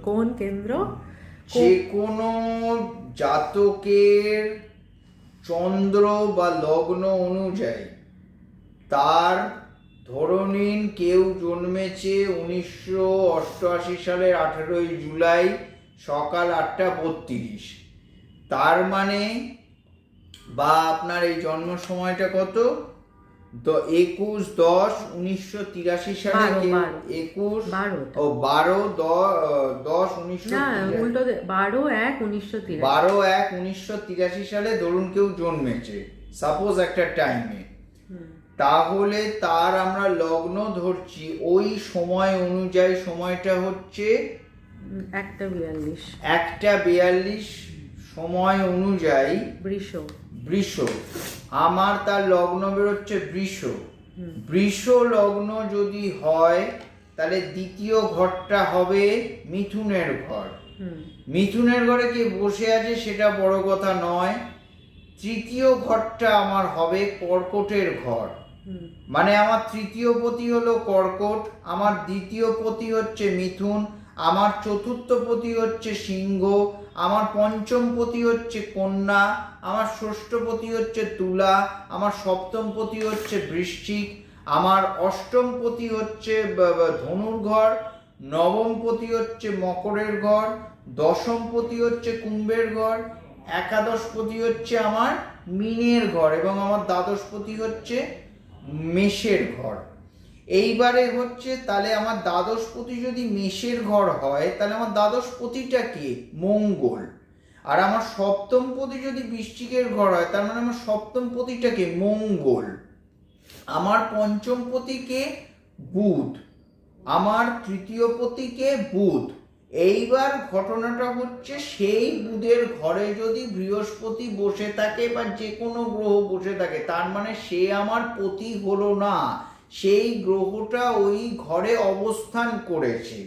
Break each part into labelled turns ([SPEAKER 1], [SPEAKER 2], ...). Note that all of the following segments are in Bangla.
[SPEAKER 1] কোন কেন্দ্র?
[SPEAKER 2] যে কোনো জাতকের চন্দ্র বা লগ্ন অনুযায়ী তার, ধরে নিন কেউ জন্মেছে 1988 সালের 18ই জুলাই সকাল 8:32, তার মানে বা আপনার এই জন্ম সময়টা কত? 21/10/1983 সালে।
[SPEAKER 1] 12/1/1983
[SPEAKER 2] সালে ধরুন কেউ জন্মেছে, সাপোজ একটা টাইমে, তাহলে তার আমরা লগ্ন ধরছি ওই সময় অনুযায়ী, সময়টা হচ্ছে 1:42 সময় অনুযায়ী বৃষ। আমার তার লগ্ন বেরোচ্ছে বৃষ লগ্ন যদি হয় তাহলে দ্বিতীয় ঘরটা হবে মিথুনের ঘর। মিথুনের ঘরে কে বসে আছে সেটা বড় কথা নয়। তৃতীয় ঘরটা আমার হবে কর্কটের ঘর, মানে আমার তৃতীয় পতি হলো কর্কট, আমার দ্বিতীয় পতি হচ্ছে মিথুন, আমার চতুর্থ পতি হচ্ছে সিংহ, আমার পঞ্চম পতি হচ্ছে কন্যা, আমার ষষ্ঠ পতি হচ্ছে তুলা, আমার সপ্তম পতি হচ্ছে বৃশ্চিক, আমার অষ্টম পতি হচ্ছে ধনুর ঘর, নবম পতি হচ্ছে মকরের ঘর, দশম পতি হচ্ছে কুম্ভের ঘর, একাদশ পতি হচ্ছে আমার মীনের ঘর এবং আমার দ্বাদশ পতি হচ্ছে মেষের ঘর। এইবারে হচ্ছে তাহলে আমার দ্বাদশ পতি যদি মেষের ঘর হয় তাহলে আমার দ্বাদশ পতিটা কে? মঙ্গল। আর আমার সপ্তম পতি যদি বৃশ্চিকের ঘর হয় তার মানে আমার সপ্তম পতিটা কে? মঙ্গল। আমার পঞ্চম পতি কে? বুধ। আমার তৃতীয় পতি কে? বুধ। এইবার ঘটনাটা হচ্ছে সেই বুধের ঘরে যদি বৃহস্পতি বসে থাকে বা যে কোনো গ্রহ বসে থাকে তার মানে সে আমার পতি হলো না, সেই গ্রহটা ওই ঘরে অবস্থান করেছে,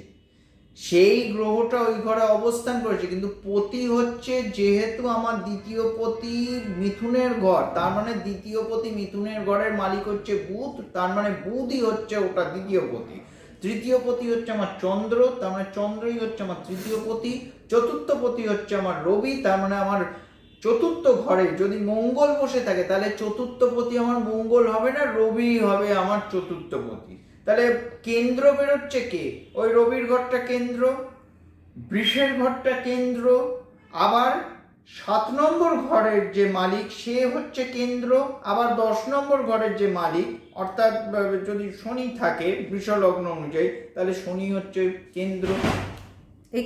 [SPEAKER 2] কিন্তু পতি হচ্ছে যেহেতু আমার দ্বিতীয় পতি মিথুনের ঘর, তার মানে দ্বিতীয় পতি মিথুনের ঘরের মালিক হচ্ছে বুধ, তার মানে বুধই হচ্ছে ওটা দ্বিতীয় পতি। তৃতীয় পতি হচ্ছে আমার চন্দ্র, তার মানে চন্দ্রই হচ্ছে আমার তৃতীয় পতি। চতুর্থ পতি হচ্ছে আমার রবি, তার মানে আমার চতুর্থ ঘরে যদি মঙ্গল বসে থাকে তাহলে চতুর্থ পতি আমার মঙ্গল হবে না, রবি হবে আমার চতুর্থ পতি। তাহলে কেন্দ্র বেরোচ্ছে কে? ওই রবির ঘরটা কেন্দ্র, বৃষের ঘরটা কেন্দ্র, আবার 7 নম্বর ঘরের যে মালিক সে হচ্ছে কেন্দ্র, আবার 10 নম্বর ঘরের যে মালিক অর্থাৎ যদি শনি থাকে বৃষ লগ্ন অনুযায়ী তাহলে শনি হচ্ছে কেন্দ্র।